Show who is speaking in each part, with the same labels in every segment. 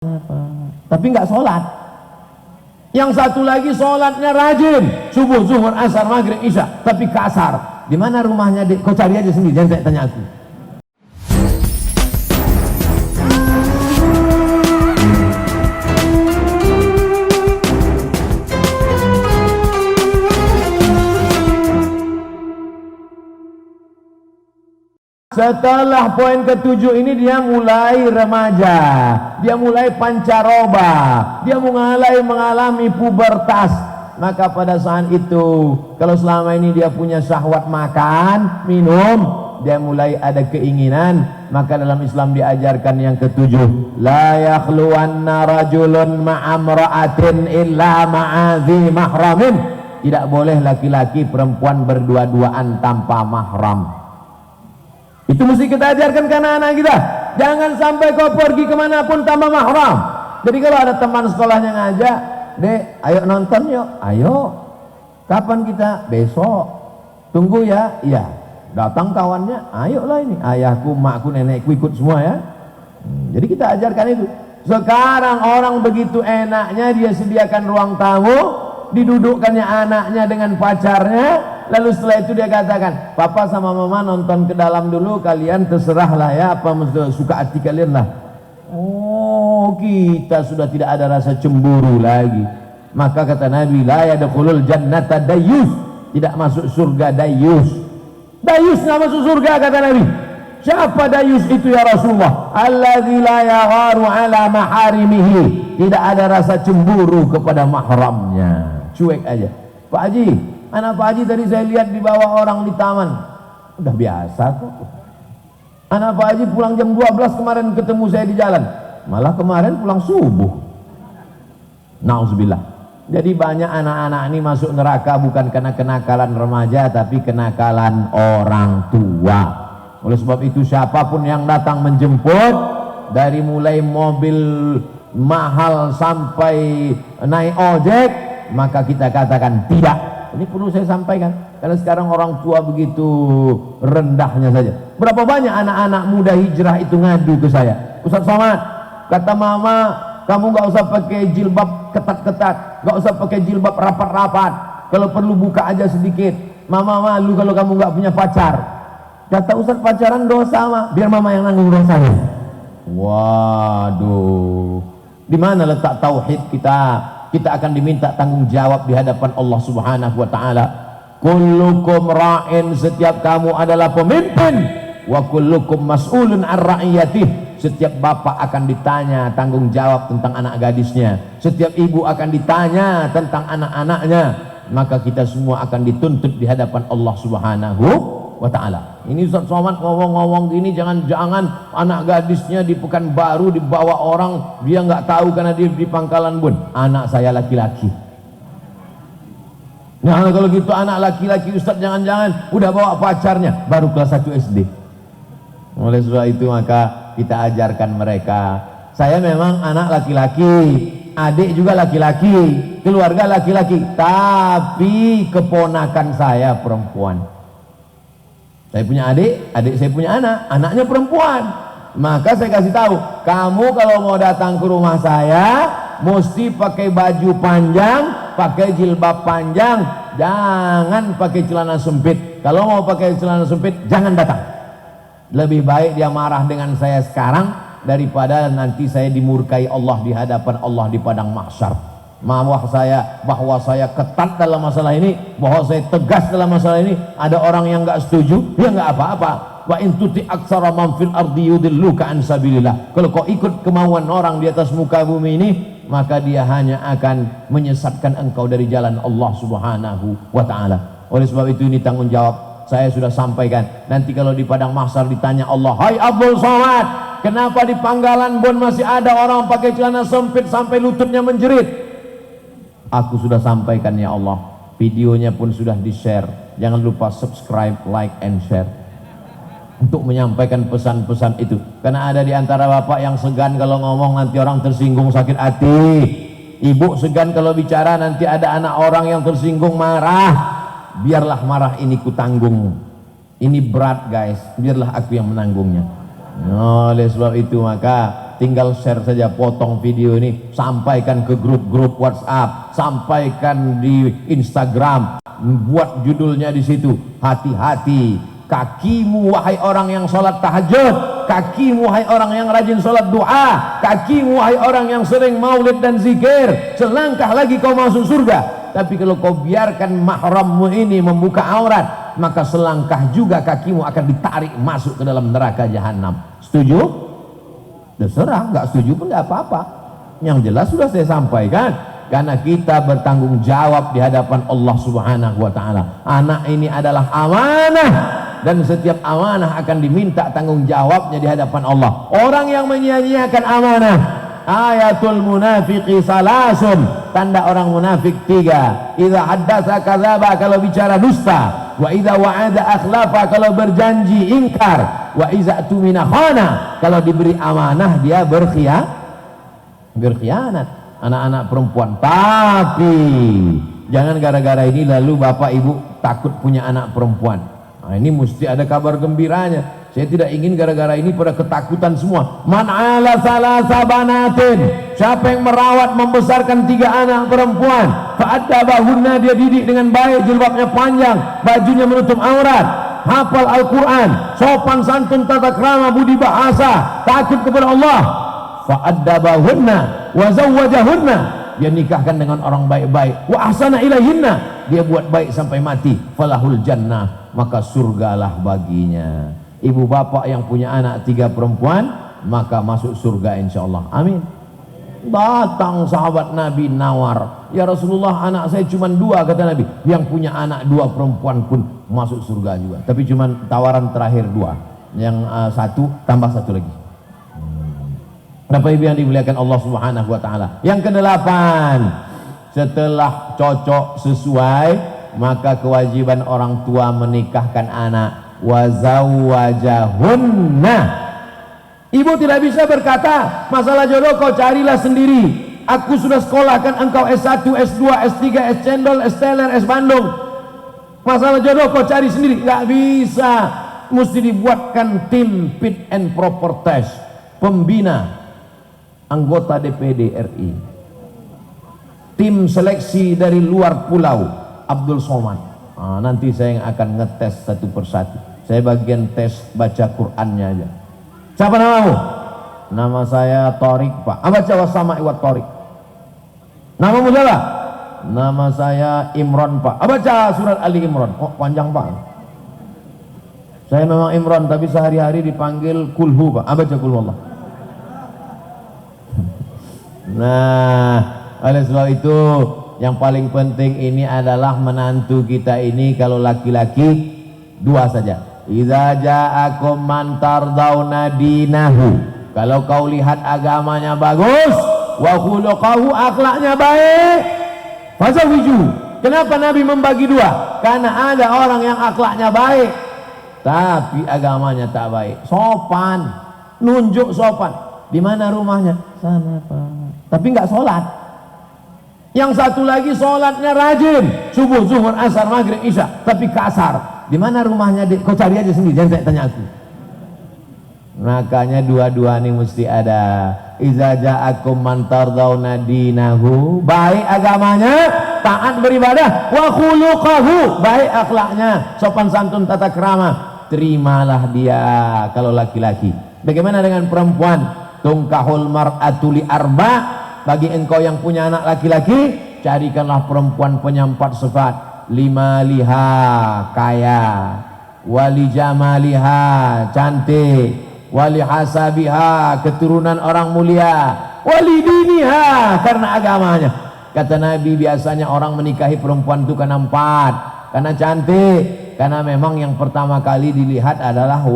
Speaker 1: Tapi nggak sholat. Yang satu lagi sholatnya rajin, subuh, zuhur, asar, maghrib, isya, tapi kasar. Di mana rumahnya? Kau cari aja sendiri, jangan tanya aku. Setelah poin ketujuh ini dia mulai remaja, dia mulai pancaroba, dia mulai mengalami pubertas. Maka pada saat itu, kalau selama ini dia punya syahwat makan, minum, dia mulai ada keinginan. Maka dalam Islam diajarkan yang ketujuh, la yakhluwanna rajulun ma'amra'atin illa ma'adhi mahramin. Tidak boleh laki-laki perempuan berdua-duaan tanpa mahram. Itu mesti kita ajarkan ke anak-anak kita. Jangan sampai kau pergi kemanapun tanpa mahram. Jadi kalau ada teman sekolahnya ngajak, Dek, ayo nonton yuk. Ayo. Kapan kita? Besok. Tunggu ya. Iya. Datang kawannya, ayolah ini. Ayahku, makku, nenekku ikut semua ya. Jadi kita ajarkan itu. Sekarang orang begitu enaknya dia sediakan ruang tamu, didudukkannya anaknya dengan pacarnya. Lalu setelah itu dia katakan, papa sama mama nonton ke dalam dulu, kalian terserahlah ya, apa suka hati kalian lah. Oh, kita sudah tidak ada rasa cemburu lagi. Maka kata Nabi, la yadkhulul jannata dayyus, tidak masuk surga dayyus. Dayyus nggak masuk surga kata Nabi. Siapa dayyus itu ya Rasulullah? Alladzi la yagharu ala maharimihi, tidak ada rasa cemburu kepada mahramnya. Cuek aja. Pak Haji, anak Pak Haji tadi saya lihat dibawa orang di taman. Udah biasa kok. Anak Pak Haji pulang jam 12 kemarin ketemu saya di jalan. Malah kemarin pulang subuh. Nauzubillah. Jadi banyak anak-anak ini masuk neraka bukan karena kenakalan remaja, tapi kenakalan orang tua. Oleh sebab itu siapapun yang datang menjemput, dari mulai mobil mahal sampai naik ojek, maka kita katakan tidak. Ini perlu saya sampaikan, karena sekarang orang tua begitu rendahnya saja. Berapa banyak anak-anak muda hijrah itu ngadu ke saya, Ustaz Somad, kata mama, kamu gak usah pakai jilbab ketat-ketat, gak usah pakai jilbab rapat-rapat, kalau perlu buka aja sedikit, mama malu kalau kamu gak punya pacar. Kata Ustaz, pacaran dosa mah, biar mama yang nanggung dosanya. Waduh, di mana letak tauhid kita? Kita akan diminta tanggung jawab di hadapan Allah Subhanahu wa taala. Kullukum ra'in, setiap kamu adalah pemimpin, wa kullukum mas'ulun an ra'iyatih. Setiap bapak akan ditanya tanggung jawab tentang anak gadisnya, setiap ibu akan ditanya tentang anak-anaknya. Maka kita semua akan dituntut di hadapan Allah Subhanahu wa ta'ala. Ini Ustaz Somad ngomong-ngomong gini, jangan-jangan anak gadisnya di Pekanbaru dibawa orang, dia nggak tahu karena dia di Pangkalan Bun. Anak saya laki-laki. Nah kalau gitu anak laki-laki Ustaz jangan-jangan udah bawa pacarnya, baru kelas 1 SD. Oleh sebab itu maka kita ajarkan mereka. Saya memang anak laki-laki, adik juga laki-laki, keluarga laki-laki, tapi keponakan saya perempuan. Saya punya adik, adik saya punya anak, anaknya perempuan. Maka saya kasih tahu, kamu kalau mau datang ke rumah saya, mesti pakai baju panjang, pakai jilbab panjang, jangan pakai celana sempit. Kalau mau pakai celana sempit, jangan datang. Lebih baik dia marah dengan saya sekarang, daripada nanti saya dimurkai Allah di hadapan Allah di padang mahsyar. Bahwa saya ketat dalam masalah ini, bahwa saya tegas dalam masalah ini. Ada orang yang nggak setuju, ya nggak apa-apa. Wa in tuti aktsara man fil ardi yudilluka an sabilillah. Kalau kau ikut kemauan orang di atas muka bumi ini, maka dia hanya akan menyesatkan engkau dari jalan Allah Subhanahu wa taala. Oleh sebab itu ini tanggung jawab saya sudah sampaikan. Nanti kalau di padang mahsyar ditanya Allah, "Hai Abdul Somad, kenapa di Pangkalan Bun masih ada orang pakai celana sempit sampai lututnya menjerit?" Aku sudah sampaikan ya Allah, videonya pun sudah di-share. Jangan lupa subscribe, like, and share untuk menyampaikan pesan-pesan itu. Karena ada di antara bapak yang segan kalau ngomong nanti orang tersinggung sakit hati. Ibu segan kalau bicara nanti ada anak orang yang tersinggung marah. Biarlah marah ini kutanggung. Ini berat guys, biarlah aku yang menanggungnya. Oleh sebab itu maka tinggal share saja, potong video ini, sampaikan ke grup-grup WhatsApp, sampaikan di Instagram, buat judulnya di situ, hati-hati kakimu wahai orang yang sholat tahajud, kakimu wahai orang yang rajin sholat doa, kakimu wahai orang yang sering maulid dan zikir, selangkah lagi kau masuk surga. Tapi kalau kau biarkan mahrammu ini membuka aurat, maka selangkah juga kakimu akan ditarik masuk ke dalam neraka jahanam. Setuju? Terserah, nggak setuju pun nggak apa-apa. Yang jelas sudah saya sampaikan, karena kita bertanggung jawab di hadapan Allah Subhanahu wa taala. Anak ini adalah amanah, dan setiap amanah akan diminta tanggung jawabnya di hadapan Allah. Orang yang menyia-nyiakan amanah, ayatul munafiqi salasun, tanda orang munafik 3. Idza haddatsa kadzaba, kalau bicara dusta, wa idza wa'ada akhlafa, kalau berjanji ingkar, wa idza tumina khana, kalau diberi amanah dia berkhianat. Anak-anak perempuan, tapi jangan gara-gara ini lalu bapak ibu takut punya anak perempuan. Nah, ini mesti ada kabar gembiranya. Saya tidak ingin gara-gara ini pada ketakutan semua. Man ala salasa banatin, siapa yang merawat membesarkan 3 anak perempuan, fa'addabahunna, dia didik dengan baik, jilbabnya panjang, bajunya menutup aurat, hafal Al-Quran, sopan santun, tata krama, budi bahasa, takut kepada Allah, fa'addabahunna wa zawwajahunna, dia nikahkan dengan orang baik-baik, wa ahsana ilaihinna, dia buat baik sampai mati, falahul jannah, maka surgalah baginya. Ibu bapak yang punya anak 3 perempuan, maka masuk surga insyaallah. Amin. Datang sahabat Nabi nawar, ya Rasulullah, anak saya cuma 2, kata Nabi. Yang punya anak 2 perempuan pun masuk surga juga, tapi cuma tawaran terakhir 2, yang 1 tambah 1 lagi. Bapak ibu yang dimuliakan Allah Subhanahu wa taala. Yang ke-8, setelah cocok sesuai, maka kewajiban orang tua menikahkan anak. Wazawwajahunna, ibu tidak bisa berkata masalah jodoh kau carilah sendiri, aku sudah sekolahkan engkau S1, S2, S3, S cendol, S teler, S bandung, masalah jodoh kau cari sendiri. Nggak bisa, mesti dibuatkan tim fit and proper test, pembina anggota DPD RI, tim seleksi dari luar pulau Abdul Somad. Nanti saya yang akan ngetes satu persatu. Saya bagian tes baca Qur'annya aja. Siapa namamu? Nama saya Torik, Pak. Baca wasama iwat Torik. Namamu siapa? Nama saya Imron, Pak. Baca surat Ali Imron. Oh, panjang, Pak. Saya memang Imron, tapi sehari-hari dipanggil Kulhu, Pak. Baca Kulhu Allah. Nah, oleh sebab itu yang paling penting ini adalah menantu kita ini, kalau laki-laki 2 saja. Idza ja'akum man tardawna dinahu, kalau kau lihat agamanya bagus, wa khuluquhu, akhlaknya baik, fazawiju. Kenapa Nabi membagi 2? Karena ada orang yang akhlaknya baik tapi agamanya tak baik. Sopan, nunjuk sopan. Di mana rumahnya? Sana, Pak. Tapi enggak sholat. Yang satu lagi sholatnya rajin, subuh, zuhur, asar, maghrib, isya, tapi kasar. Di mana rumahnya? Kau cari aja sendiri, jangan tanya aku. Makanya dua-dua ini mesti ada. Iza ja'akum man tardawna dinahu, baik agamanya, taat beribadah, wa khuluquhu, baik akhlaknya, sopan santun, tata krama, terimalah dia. Kalau laki-laki. Bagaimana dengan perempuan? Tungkahul mar'atu li arba, bagi engkau yang punya anak laki-laki, carikanlah perempuan punya 4 sifat. 5 liha, kaya, wali jamaliha, cantik, wali hasabiha, keturunan orang mulia, wali diniha, karena agamanya. Kata Nabi, biasanya orang menikahi perempuan itu karena 4, karena cantik, karena memang yang pertama kali dilihat adalah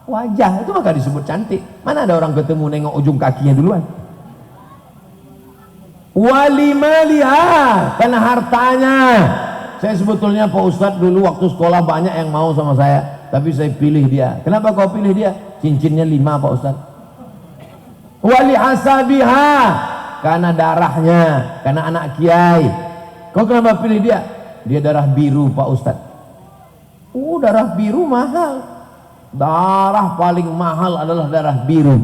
Speaker 1: wajah, itu maka disebut cantik. Mana ada orang ketemu nengok ujung kakinya duluan. Wali maliha, karena hartanya. Saya sebetulnya Pak Ustadz dulu waktu sekolah banyak yang mau sama saya, tapi saya pilih dia. Kenapa kau pilih dia? Cincinnya 5, Pak Ustadz. Wali hasabiha, karena darahnya, karena anak kiai. Kau kenapa pilih dia? Dia darah biru, Pak Ustadz. Darah biru mahal. Darah paling mahal adalah darah biru.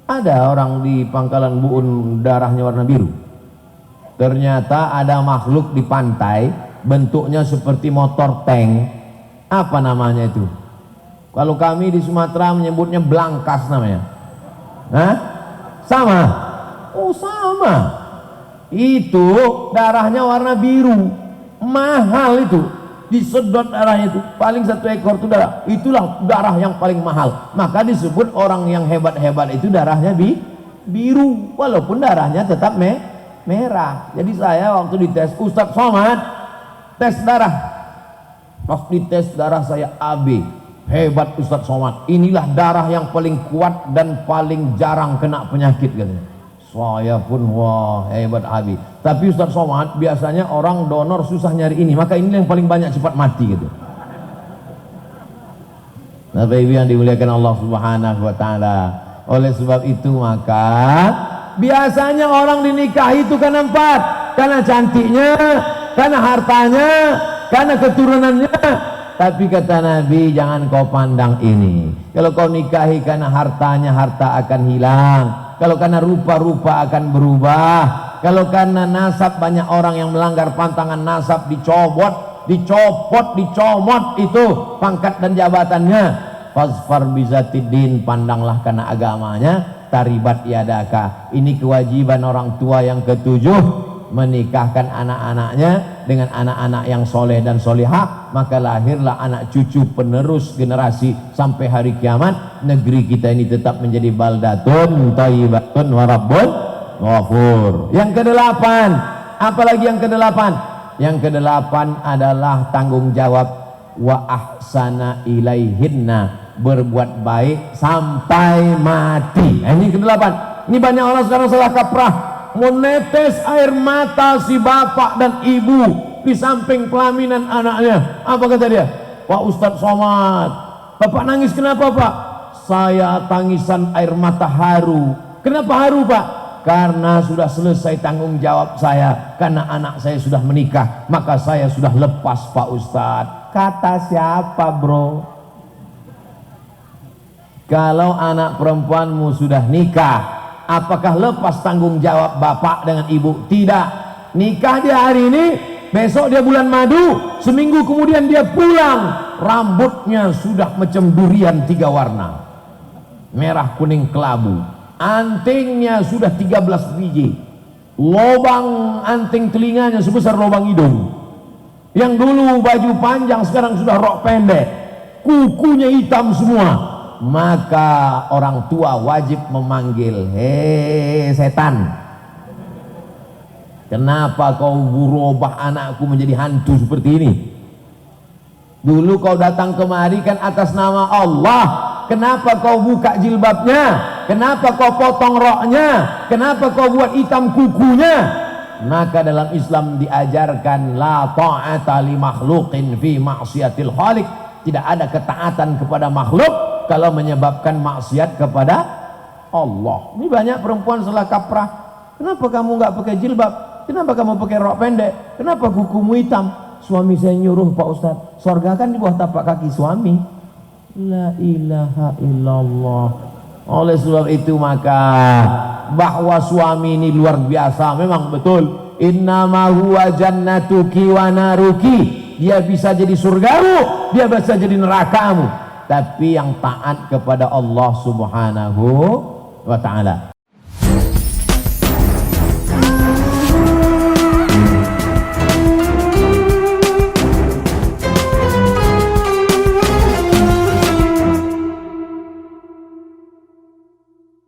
Speaker 1: Ada orang di Pangkalan Buun darahnya warna biru. Ternyata ada makhluk di pantai bentuknya seperti motor tank. Apa namanya itu? Kalau kami di Sumatera menyebutnya belangkas namanya. Hah? Sama? Oh sama. Itu darahnya warna biru. Mahal itu. Disedot darahnya itu. Paling 1 ekor itu darah. Itulah darah yang paling mahal. Maka disebut orang yang hebat-hebat itu darahnya biru. Walaupun darahnya tetap merah. Jadi saya waktu dites, Ustadz Somad tes darah, pas dites darah saya AB. Hebat Ustadz Somad, inilah darah yang paling kuat dan paling jarang kena penyakit katanya. Saya pun wah hebat AB. Tapi Ustadz Somad, biasanya orang donor susah nyari ini, maka ini yang paling banyak cepat mati gitu. Nah Bapak Ibu yang dimuliakan Allah Subhanahu wa taala, oleh sebab itu maka biasanya orang dinikahi itu karena 4, karena cantiknya, karena hartanya, karena keturunannya. Tapi kata Nabi, jangan kau pandang ini. Kalau kau nikahi karena hartanya, harta akan hilang. Kalau karena rupa-rupa akan berubah. Kalau karena nasab, banyak orang yang melanggar pantangan nasab, dicopot, dicomot itu pangkat dan jabatannya. Fasfar bizatiddin, pandanglah karena agamanya. Taribat yadaka. Ini kewajiban orang tua yang ke-7, menikahkan anak-anaknya dengan anak-anak yang soleh dan solehah, maka lahirlah anak cucu penerus generasi sampai hari kiamat. Negeri kita ini tetap menjadi baldatun thayyibatun wa rabbun ghafur. Yang ke-8, apalagi yang ke-8? Yang ke-8 adalah tanggung jawab wa ahsana ilaihinna, berbuat baik sampai mati. Ini ke-8. Ini banyak orang sekarang salah kaprah, menetes air mata si bapak dan ibu di samping pelaminan anaknya. Apa kata dia? Pak Ustadz Somad, bapak nangis kenapa Pak? Saya tangisan air mata haru. Kenapa haru Pak? Karena sudah selesai tanggung jawab saya, karena anak saya sudah menikah, maka saya sudah lepas Pak Ustadz. Kata siapa bro? Kalau anak perempuanmu sudah nikah, apakah lepas tanggung jawab bapak dengan ibu? Tidak. Nikah dia hari ini, besok dia bulan madu, seminggu kemudian dia pulang, rambutnya sudah macam durian 3 warna, merah kuning kelabu, antingnya sudah 13 biji, lobang anting telinganya sebesar lobang hidung, yang dulu baju panjang sekarang sudah rok pendek, kukunya hitam semua. Maka orang tua wajib memanggil, hei setan, kenapa kau berubah anakku menjadi hantu seperti ini? Dulu kau datang kemari kan atas nama Allah, kenapa kau buka jilbabnya? Kenapa kau potong roknya? Kenapa kau buat hitam kukunya? Maka dalam Islam diajarkan la ta'ata li makhluqin fi ma'siyatil khaliq, tidak ada ketaatan kepada makhluk kalau menyebabkan maksiat kepada Allah. Ini banyak perempuan salah kaprah. Kenapa kamu nggak pakai jilbab? Kenapa kamu pakai rok pendek? Kenapa kukumu hitam? Suami saya nyuruh Pak Ustadz. Surga kan di bawah tapak kaki suami. La ilaha illallah. Oleh sebab itu maka bahwa suami ini luar biasa, memang betul. Innama huwa jannatuki wa naruki. Dia bisa jadi surgamu, dia bisa jadi nerakamu. Tapi yang taat kepada Allah Subhanahu wa ta'ala.